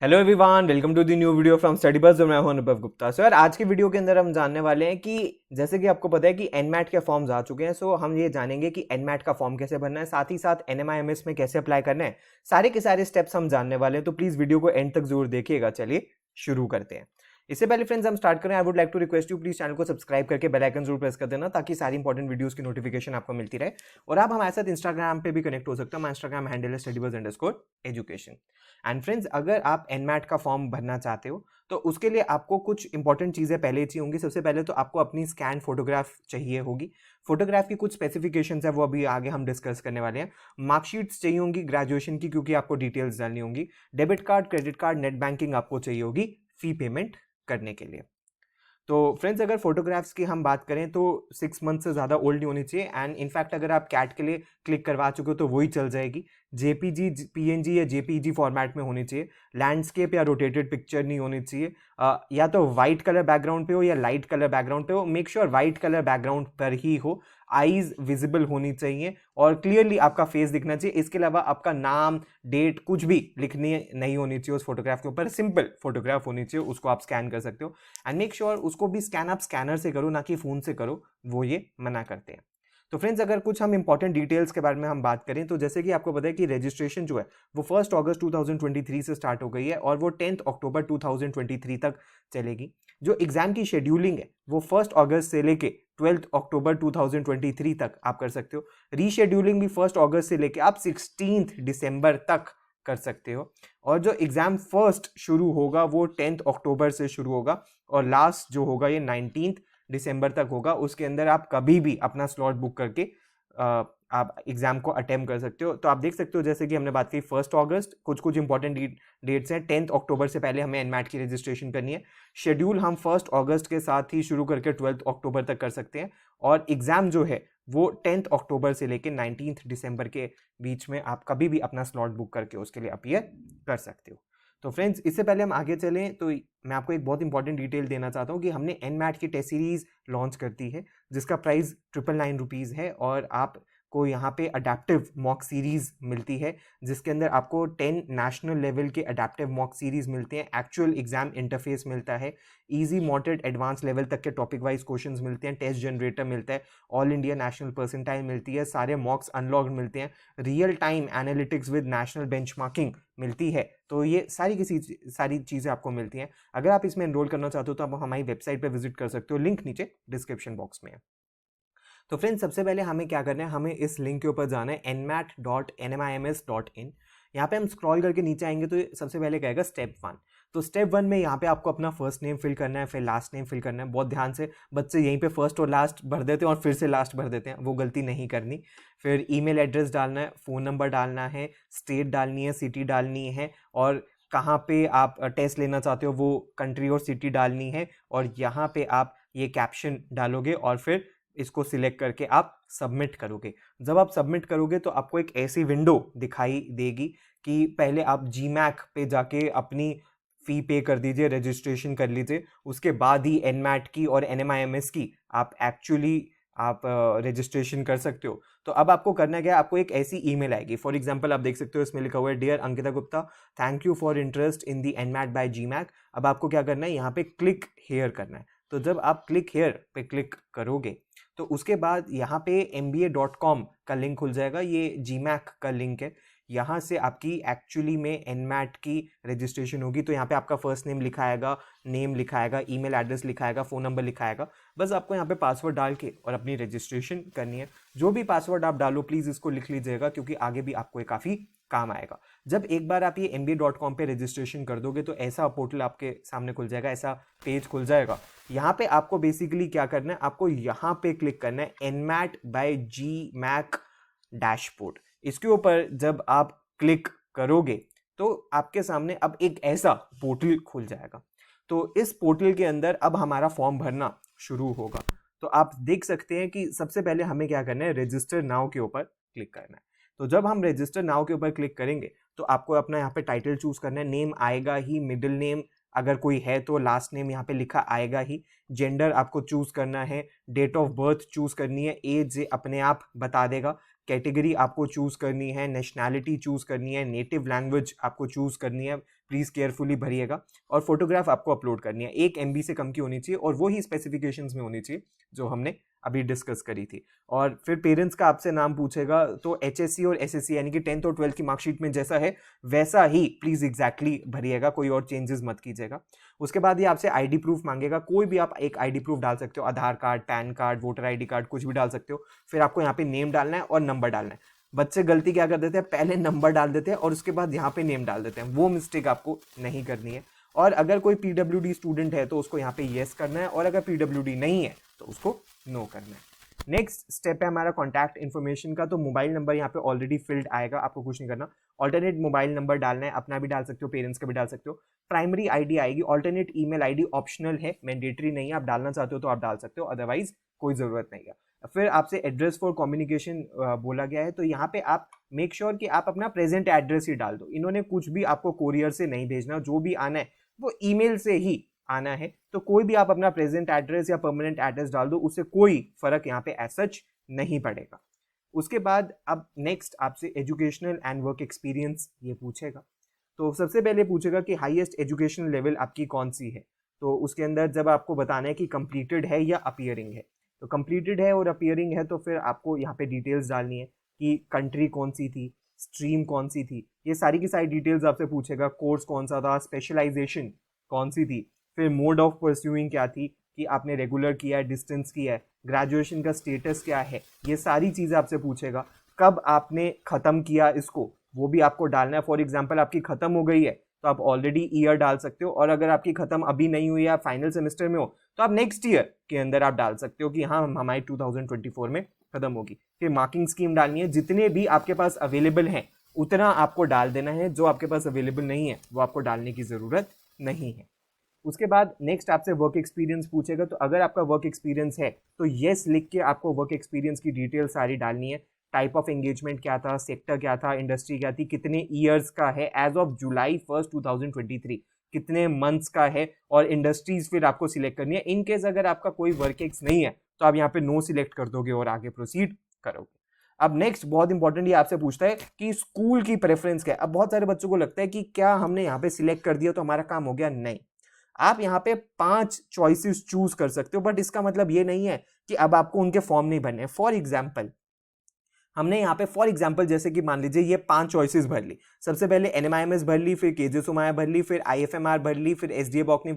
Hello everyone, welcome to the new video from study bus. मैं हूं अनुभव गुप्ता। सो यार, आज की वीडियो के अंदर हम जानने वाले हैं कि जैसे कि आपको पता है कि एनमैट के फॉर्म्स आ चुके हैं। सो हम ये जानेंगे कि एनमैट का फॉर्म कैसे भरना है, साथ ही साथ एनएमआईएमएस में कैसे अप्लाई करना है। सारे के सारे स्टेप्स हम जानने वाले हैं, तो प्लीज वीडियो को एंड तक जरूर देखिएगा। चलिए शुरू करते हैं। इससे पहले फ्रेंड्स हम स्टार्ट करें, I would like to request you, please channel को सब्सक्राइब करके बेल आइकन जरूर प्रेस कर देना, ताकि सारी इंपॉर्टेंट वीडियोस की नोटिफिकेशन आपको मिलती रहे। और आप हमारे साथ इंस्टाग्राम पे भी कनेक्ट हो सकते हो। हमारा इंस्टाग्राम हैंडल है studybuzz_education। एंड फ्रेंड्स, अगर आप एनमैट का फॉर्म भरना चाहते हो तो उसके लिए आपको कुछ इंपॉर्टेंट चीज़ें पहले चाहिए होंगी। सबसे पहले तो आपको अपनी स्कैन फोटोग्राफ चाहिए होगी। फोटोग्राफ की कुछ स्पेसिफिकेशंस है, वो अभी आगे हम डिस्कस करने वाले हैं। मार्कशीट्स चाहिए होंगी ग्रेजुएशन की, क्योंकि आपको डिटेल्स डालनी होंगी। Debit card, credit card, net banking आपको चाहिए होगी फी पेमेंट करने के लिए। तो फ्रेंड्स, अगर फोटोग्राफ्स की हम बात करें तो 6 मंथ से ज़्यादा ओल्ड नहीं होनी चाहिए। एंड इनफैक्ट अगर आप कैट के लिए क्लिक करवा चुके हो तो वही चल जाएगी। जेपीजी, पीएनजी या जेपीजी फॉर्मेट में होनी चाहिए। लैंडस्केप या रोटेटेड पिक्चर नहीं होनी चाहिए। या तो वाइट कलर बैकग्राउंड पे हो या लाइट कलर बैकग्राउंड पे हो। Make sure white colour background पर ही हो। आईज विजिबल होनी चाहिए और क्लियरली आपका फेस दिखना चाहिए। इसके अलावा आपका नाम, डेट कुछ भी लिखनी नहीं होनी चाहिए उस फोटोग्राफ के ऊपर। सिंपल फोटोग्राफ होनी चाहिए, उसको आप स्कैन कर सकते हो। एंड मेक श्योर उसको भी स्कैन आप स्कैनर से करो, ना कि फोन से करो, वो ये मना करते हैं। तो फ्रेंड्स, अगर कुछ हम इंपॉर्टेंट डिटेल्स के बारे में हम बात करें तो जैसे कि आपको पता है कि रजिस्ट्रेशन जो है वो 1 अगस्त 2023 से स्टार्ट हो गई है और वो 10 अक्टूबर 2023 तक चलेगी। जो एग्जाम की शेड्यूलिंग है वो 1 अगस्त से लेके 12 अक्टूबर 2023 तक आप कर सकते हो। रीशेड्यूलिंग भी 1 अगस्त से लेके आप 16 दिसंबर तक कर सकते हो। और जो एग्जाम फर्स्ट शुरू होगा वो 10 अक्टूबर से शुरू होगा और लास्ट जो होगा ये 19 दिसंबर तक होगा। उसके अंदर आप कभी भी अपना स्लॉट बुक करके आप एग्जाम को अटेम्प्ट कर सकते हो। तो आप देख सकते हो, जैसे कि हमने बात की 1 अगस्त, कुछ इंपॉर्टेंट डेट्स हैं। 10 अक्टूबर से पहले हमें एनमैट की रजिस्ट्रेशन करनी है। शेड्यूल हम 1 अगस्त के साथ ही शुरू करके 12 अक्टूबर तक कर सकते हैं। और एग्जाम जो है वो 10 अक्टूबर से लेकर 19 दिसंबर के बीच में आप कभी भी अपना स्लॉट बुक करके उसके लिए अपीयर कर सकते हो। तो फ्रेंड्स, इससे पहले हम आगे चलें तो मैं आपको एक बहुत इंपॉर्टेंट डिटेल देना चाहता हूँ कि हमने एनमैट की टेस्ट सीरीज लॉन्च करती है, जिसका प्राइस 999 रुपीज़ है। और आपको यहाँ पे अडेप्टिव मॉक सीरीज मिलती है, जिसके अंदर आपको 10 नेशनल लेवल के अडेप्टिव मॉक सीरीज मिलते हैं। एक्चुअल एग्जाम इंटरफेस मिलता है। इजी, मॉडरेट, एडवांस लेवल तक के टॉपिक वाइज क्वेश्चंस मिलते हैं। टेस्ट जनरेटर मिलता है। ऑल इंडिया नेशनल परसेंटाइल मिलती है। सारे मॉक्स अनलॉक्ड मिलते हैं। Real time analytics with national benchmarking मिलती है। तो ये सारी चीज़ें आपको मिलती हैं। अगर आप इसमें एनरोल करना चाहते हो तो आप हमारी वेबसाइट पर विजिट कर सकते हो, लिंक नीचे डिस्क्रिप्शन बॉक्स में है। तो फ्रेंड्स, सबसे पहले हमें क्या करना है, हमें इस लिंक के ऊपर जाना है nmat.nmims.in। यहाँ पे हम स्क्रॉल करके नीचे आएंगे तो सबसे पहले कहेगा स्टेप 1। तो स्टेप 1 में यहाँ पे आपको अपना फर्स्ट नेम फिल करना है, फिर लास्ट नेम फिल करना है। बहुत ध्यान से, बच्चे यहीं पे फर्स्ट और लास्ट भर देते हैं और फिर से लास्ट भर देते हैं, वो गलती नहीं करनी। फिर ईमेल एड्रेस डालना है, फ़ोन नंबर डालना है, स्टेट डालनी है, सिटी डालनी है, और कहाँ पे आप टेस्ट लेना चाहते हो वो कंट्री और सिटी डालनी है। और यहाँ पे आप ये कैप्शन डालोगे और फिर इसको सिलेक्ट करके आप सबमिट करोगे। जब आप सबमिट करोगे तो आपको एक ऐसी विंडो दिखाई देगी कि पहले आप जीमैक पे जाके अपनी फ़ी पे कर दीजिए, रजिस्ट्रेशन कर लीजिए। उसके बाद ही एनमैट की और एनएमआईएमएस की आप रजिस्ट्रेशन कर सकते हो। तो अब आपको करना क्या है, आपको एक ऐसी ईमेल आएगी। फॉर एग्जांपल आप देख सकते हो इसमें लिखा हुआ है, dear Ankita Gupta, thank you for interest in the NMAT by GMAC. अब आपको क्या करना है, यहाँ पे क्लिक हेयर करना है। तो जब आप क्लिक हेयर पे क्लिक करोगे तो उसके बाद यहाँ पे mba.com का लिंक खुल जाएगा। ये जीमैक का लिंक है। यहाँ से आपकी एक्चुअली में एनमैट की रजिस्ट्रेशन होगी। तो यहाँ पे आपका फर्स्ट नेम लिखा आएगा, नेम लिखा आएगा, ईमेल एड्रेस लिखा आएगा, फ़ोन नंबर लिखा आएगा। बस आपको यहाँ पे पासवर्ड डाल के और अपनी रजिस्ट्रेशन करनी है। जो भी पासवर्ड आप डालो प्लीज़ इसको लिख लीजिएगा, क्योंकि आगे भी आपको ये काफ़ी काम आएगा। जब एक बार आप ये mba.com पे रजिस्ट्रेशन कर दोगे तो ऐसा पोर्टल आपके सामने खुल जाएगा, ऐसा पेज खुल जाएगा। यहाँ पे आपको बेसिकली क्या करना है, आपको यहाँ पे क्लिक करना है एनमैट बाय जीमैक डैशबोर्ड। इसके ऊपर जब आप क्लिक करोगे तो आपके सामने अब एक ऐसा पोर्टल खुल जाएगा। तो इस पोर्टल के अंदर अब हमारा फॉर्म भरना शुरू होगा। तो आप देख सकते हैं कि सबसे पहले हमें क्या करना है, रजिस्टर नाउ के ऊपर क्लिक करना है। तो जब हम रजिस्टर नाउ के ऊपर क्लिक करेंगे तो आपको अपना यहाँ पे टाइटल चूज करना है। नेम आएगा ही, मिडिल नेम अगर कोई है तो लास्ट नेम यहाँ पे लिखा आएगा ही। जेंडर आपको चूज करना है, डेट ऑफ बर्थ चूज करनी है, एज अपने आप बता देगा। कैटेगरी आपको चूज करनी है, नेशनैलिटी चूज करनी है, नेटिव लैंग्वेज आपको चूज करनी है, प्लीज़ केयरफुली भरिएगा। और फोटोग्राफ आपको अपलोड करनी है, 1 MB से कम की होनी चाहिए और वो ही स्पेसिफिकेशंस में होनी चाहिए जो हमने अभी डिस्कस करी थी। और फिर पेरेंट्स का आपसे नाम पूछेगा, तो HSC और SSC यानी कि 10th और 12th की मार्कशीट में जैसा है वैसा ही प्लीज़ एग्जैक्टली भरिएगा, कोई और चेंजेस मत कीजिएगा। उसके बाद ये आपसे ID प्रूफ मांगेगा, कोई भी आप एक ID प्रूफ डाल सकते हो, Aadhaar card, PAN card, voter ID card, कुछ भी डाल सकते हो। फिर आपको यहाँ पे नेम डालना है और नंबर डालना है। बच्चे गलती क्या कर देते हैं, पहले नंबर डाल देते हैं और उसके बाद यहाँ पे नेम डाल देते हैं, वो मिस्टेक आपको नहीं करनी है। और अगर कोई PWD स्टूडेंट है तो उसको यहाँ पे येस करना है, और अगर PWD नहीं है तो उसको नो करना है। नेक्स्ट स्टेप है हमारा कॉन्टैक्ट इन्फॉर्मेशन का। तो मोबाइल नंबर यहाँ पे ऑलरेडी फिल्ड आएगा, आपको कुछ नहीं करना। ऑल्टरनेट मोबाइल नंबर डालना है, अपना भी डाल सकते हो, पेरेंट्स का भी डाल सकते हो। प्राइमरी ID आएगी, ऑल्टरनेट ईमेल ID ऑप्शनल है, मैंडेटरी नहीं है। आप डालना चाहते हो तो आप डाल सकते हो, अदरवाइज कोई ज़रूरत नहीं है। फिर आपसे एड्रेस फॉर कम्युनिकेशन बोला गया है, तो यहाँ पे आप मेक श्योर कि आप अपना प्रेजेंट एड्रेस ही डाल दो। इन्होंने कुछ भी आपको कोरियर से नहीं भेजना, जो भी आना है वो ईमेल से ही आना है। तो कोई भी आप अपना प्रेजेंट एड्रेस या परमानेंट एड्रेस डाल दो, उससे कोई फर्क यहाँ पे एज सच नहीं पड़ेगा। उसके बाद अब नेक्स्ट आपसे एजुकेशनल एंड वर्क एक्सपीरियंस ये पूछेगा। तो सबसे पहले पूछेगा कि हाईएस्ट एजुकेशनल लेवल आपकी कौन सी है। तो उसके अंदर जब आपको बताना है कि कंप्लीटेड है या अपीयरिंग है, तो कंप्लीटेड है और अपीयरिंग है तो फिर आपको यहाँ पे डिटेल्स डालनी है कि कंट्री कौन सी थी, स्ट्रीम कौन सी थी, ये सारी की सारी डिटेल्स आपसे पूछेगा। कोर्स कौन सा था, स्पेशलाइजेशन कौन सी थी, फिर मोड ऑफ परस्यूइंग क्या थी, कि आपने रेगुलर किया है, डिस्टेंस किया है, ग्रेजुएशन का स्टेटस क्या है, ये सारी चीज़ें आपसे पूछेगा। कब आपने ख़त्म किया इसको, वो भी आपको डालना है। फॉर एग्जांपल आपकी ख़त्म हो गई है तो आप ऑलरेडी ईयर डाल सकते हो, और अगर आपकी ख़त्म अभी नहीं हुई है, आप फाइनल सेमेस्टर में हो, तो आप नेक्स्ट ईयर के अंदर आप डाल सकते हो कि हाँ हमारी 2024 में ख़त्म होगी। फिर मार्किंग स्कीम डालनी है, जितने भी आपके पास अवेलेबल हैं उतना आपको डाल देना है, जो आपके पास अवेलेबल नहीं है वो आपको डालने की ज़रूरत नहीं है। उसके बाद नेक्स्ट आपसे वर्क एक्सपीरियंस पूछेगा, तो अगर आपका वर्क एक्सपीरियंस है तो येस लिख के आपको वर्क एक्सपीरियंस की डिटेल सारी डालनी है। टाइप ऑफ एंगेजमेंट क्या था, सेक्टर क्या था, इंडस्ट्री क्या थी, कितने ईयर्स का है एज ऑफ जुलाई 1 2023, कितने मंथ्स का है, और इंडस्ट्रीज फिर आपको सिलेक्ट करनी है। इन केस अगर आपका कोई वर्क एक्स नहीं है तो आप यहाँ पे नो सिलेक्ट कर दोगे और आगे प्रोसीड करोगे। अब नेक्स्ट बहुत इंपॉर्टेंट ये आपसे पूछता है कि स्कूल की प्रेफरेंस क्या है। अब बहुत सारे बच्चों को लगता है कि क्या हमने यहाँ पे सिलेक्ट कर दिया तो हमारा काम हो गया। नहीं, आप यहाँ पे 5 चॉइसेस चूज कर सकते हो, बट इसका मतलब ये नहीं है कि अब आपको उनके फॉर्म नहीं भरने। फॉर एग्जाम्पल हमने यहाँ पे फॉर एग्जाम्पल जैसे कि मान लीजिए ये 5 चॉइसेस भर ली। सबसे पहले NMIMS भर ली, फिर KJ सोमाया भर ली, फिर IFMR भर ली, फिर SDA बॉकनी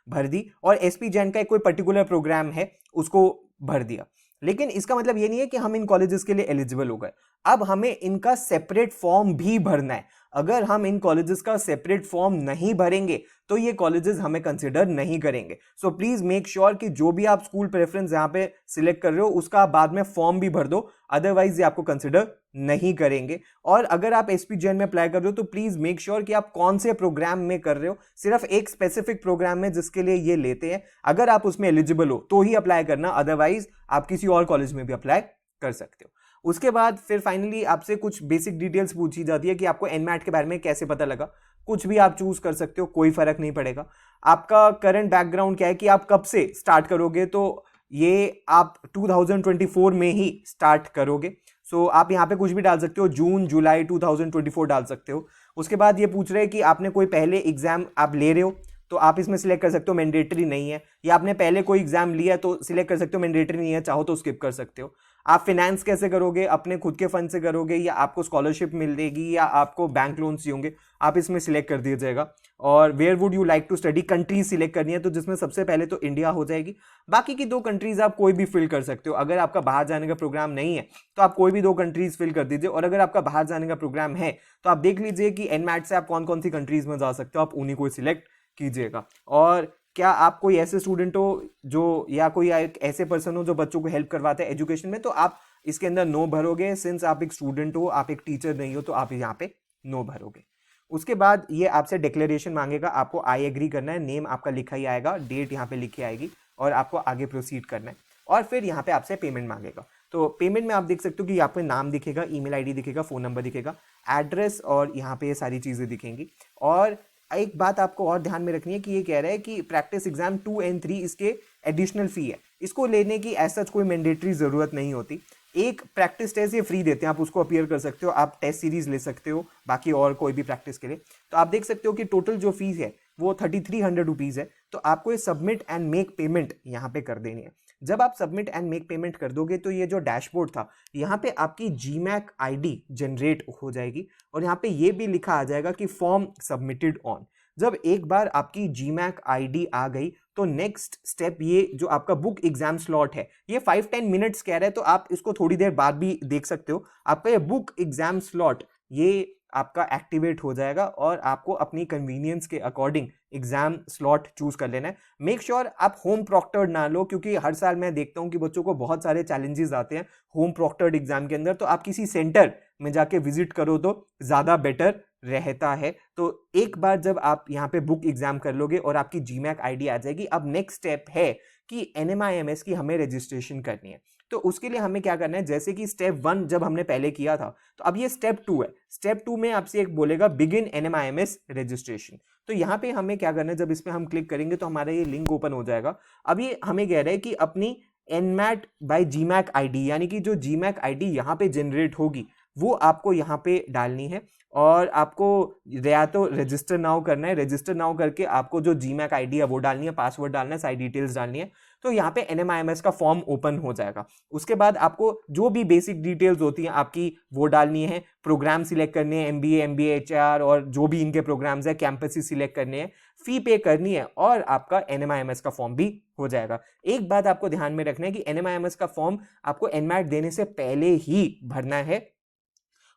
भर दी, और SP जैन का एक कोई पर्टिकुलर प्रोग्राम है उसको भर दिया। लेकिन इसका मतलब ये नहीं है कि हम इन कॉलेजेस के लिए एलिजिबल हो गए। अब हमें इनका सेपरेट फॉर्म भी भरना है। अगर हम इन कॉलेजेस का सेपरेट फॉर्म नहीं भरेंगे तो ये कॉलेजेस हमें कंसिडर नहीं करेंगे। सो प्लीज मेक श्योर कि जो भी आप स्कूल प्रेफरेंस यहाँ पे सिलेक्ट कर रहे हो उसका आप बाद में फॉर्म भी भर दो, अदरवाइज ये आपको कंसिडर नहीं करेंगे। और अगर आप SP जैन में अप्लाई कर रहे हो तो प्लीज मेक श्योर कि आप कौन से प्रोग्राम में कर रहे हो। सिर्फ एक स्पेसिफिक प्रोग्राम में जिसके लिए ये लेते हैं, अगर आप उसमें एलिजिबल हो तो ही अप्लाई करना, अदरवाइज आप किसी और कॉलेज में भी अप्लाई कर सकते हो। उसके बाद फिर फाइनली आपसे कुछ बेसिक डिटेल्स पूछी जाती है कि आपको NMAT के बारे में कैसे पता लगा। कुछ भी आप चूज कर सकते हो, कोई फर्क नहीं पड़ेगा। आपका करंट बैकग्राउंड क्या है, कि आप कब से स्टार्ट करोगे, तो ये आप 2024 में ही स्टार्ट करोगे। सो आप यहाँ पे कुछ भी डाल सकते हो, जून जुलाई 2024 डाल सकते हो। उसके बाद ये पूछ रहे हैं कि आपने कोई पहले एग्जाम आप ले रहे हो तो आप इसमें सिलेक्ट कर सकते हो, मैंडेटरी नहीं है। या आपने पहले कोई एग्जाम लिया तो सिलेक्ट कर सकते हो, मैंडेटरी नहीं है, चाहो तो स्किप कर सकते हो। आप फिनेंस कैसे करोगे, अपने खुद के फंड से करोगे या आपको स्कॉलरशिप मिलेगी या आपको बैंक लोन चाहिए होंगे, आप इसमें सिलेक्ट कर दिया जाएगा। और where would you like to study, countries select करनी है, तो जिसमें सबसे पहले तो इंडिया हो जाएगी। बाकी की 2 कंट्रीज आप कोई भी फिल कर सकते हो। अगर आपका बाहर जाने का प्रोग्राम नहीं है तो आप कोई भी 2 कंट्रीज फिल कर दीजिए, और अगर आपका बाहर जाने का प्रोग्राम है तो आप देख लीजिए कि NMAT से आप कौन कौन सी कंट्रीज में जा सकते हो, आप उन्हीं को सिलेक्ट कीजिएगा। और क्या आप कोई ऐसे स्टूडेंट हो जो, या कोई एक ऐसे पर्सन हो जो बच्चों को हेल्प करवाते हैं एजुकेशन में, तो आप इसके अंदर नो भरोगे। सिंस आप एक स्टूडेंट हो, आप एक टीचर नहीं हो, तो आप यहाँ पे नो भरोगे। उसके बाद ये आपसे डिक्लेरेशन मांगेगा, आपको आई एग्री करना है, नेम आपका लिखा ही आएगा, डेट यहाँ पे लिखी आएगी, और आपको आगे प्रोसीड करना है। और फिर यहाँ पे आपसे पेमेंट मांगेगा। तो पेमेंट में आप देख सकते हो कि यहाँ पे नाम दिखेगा, ईमेल ID दिखेगा, फ़ोन नंबर दिखेगा, एड्रेस, और यहाँ पे ये सारी चीज़ें दिखेंगी। और एक बात आपको और ध्यान में रखनी है कि ये कह रहा है कि प्रैक्टिस एग्जाम 2 और 3 इसके एडिशनल फ़ी है। इसको लेने की ऐसा कोई मैंडेटरी ज़रूरत नहीं होती। एक प्रैक्टिस टेस्ट ये फ्री देते हैं, आप उसको अपीयर कर सकते हो, आप टेस्ट सीरीज ले सकते हो बाकी और कोई भी प्रैक्टिस के लिए। तो आप देख सकते हो कि टोटल जो फीस है वो 3300 रुपीज़ है। तो आपको ये सबमिट एंड मेक पेमेंट यहाँ पे कर देनी है। जब आप सबमिट एंड मेक पेमेंट कर दोगे तो ये जो डैशबोर्ड था यहाँ पे आपकी जीमैक आईडी जनरेट हो जाएगी और यहाँ पे ये भी लिखा आ जाएगा कि फॉर्म सबमिटेड ऑन। जब एक बार आपकी जीमैक आईडी आ गई तो नेक्स्ट स्टेप ये जो आपका बुक एग्जाम स्लॉट है ये 5-10 मिनट्स कह रहा है, तो आप इसको थोड़ी देर बाद भी देख सकते हो। आपका ये बुक एग्जाम स्लॉट ये आपका एक्टिवेट हो जाएगा और आपको अपनी कन्वीनियंस के अकॉर्डिंग एग्जाम स्लॉट चूज कर लेना है। मेक श्योर आप होम प्रॉक्टर्ड ना लो, क्योंकि हर साल मैं देखता हूं कि बच्चों को बहुत सारे चैलेंजेस आते हैं होम प्रॉक्टर्ड एग्जाम के अंदर। तो आप किसी सेंटर में जाके विजिट करो तो ज्यादा बेटर रहता है। तो एक बार जब आप यहाँ पे बुक एग्जाम कर लोगे और आपकी जीमैक आईडी आ जाएगी, अब नेक्स्ट स्टेप है कि NMIMS की हमें रजिस्ट्रेशन करनी है। तो उसके लिए हमें क्या करना है, जैसे कि स्टेप 1 जब हमने पहले किया था, तो अब ये स्टेप 2 है। स्टेप 2 में आपसे एक बोलेगा बिगिन NMIMS रजिस्ट्रेशन। तो यहाँ पे हमें क्या करना है, जब इसमें हम क्लिक करेंगे तो हमारा ये लिंक ओपन हो जाएगा। अब ये हमें कह रहा है कि अपनी NMAT बाय GMAC आईडी, यानी कि जो GMAC आईडी यहाँ पे जनरेट होगी वो आपको यहाँ पे डालनी है और आपको या तो रजिस्टर नाउ करना है। रजिस्टर नाउ करके आपको जो GMAC आईडी है वो डालनी है, पासवर्ड डालना है, सारी डिटेल्स डालनी है। तो यहाँ पे NMIMS का फॉर्म ओपन हो जाएगा। उसके बाद आपको जो भी बेसिक डिटेल्स होती हैं आपकी वो डालनी है, प्रोग्राम सिलेक्ट करने हैं, MBA MBA HR और जो भी इनके प्रोग्राम्स है, कैंपस सिलेक्ट करने हैं, फी पे करनी है और आपका NMIMS का फॉर्म भी हो जाएगा। एक बात आपको ध्यान में रखना है कि NMIMS का फॉर्म आपको NMAT देने से पहले ही भरना है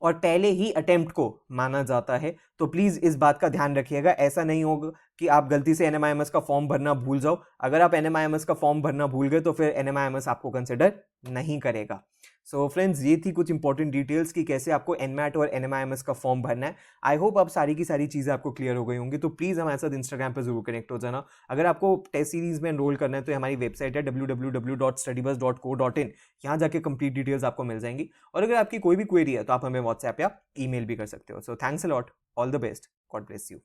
और पहले ही अटेम्प्ट को माना जाता है। तो प्लीज इस बात का ध्यान रखिएगा, ऐसा नहीं होगा कि आप गलती से NMIMS का फॉर्म भरना भूल जाओ। अगर आप NMIMS का फॉर्म भरना भूल गए तो फिर NMIMS आपको कंसिडर नहीं करेगा। सो फ्रेंड्स, ये थी कुछ इंपॉर्टेंट डिटेल्स कि कैसे आपको NMAT और NMIMS का फॉर्म भरना है। आई होप अब सारी की सारी चीज़ें आपको क्लियर हो गई होंगी। तो प्लीज़ हमारे साथ इंस्टाग्राम पर जरूर कनेक्ट हो जाना। अगर आपको टेस्ट सीरीज में एनरोल करना है तो हमारी वेबसाइट है www.studybus.co.in, यहाँ जाके कंप्लीट डिटेल्स आपको मिल जाएंगी। और अगर आपकी कोई भी क्वेरी है तो आप हमें व्हाट्सएप या ईमेल भी कर सकते हो। So thanks a lot, all the best, God bless you.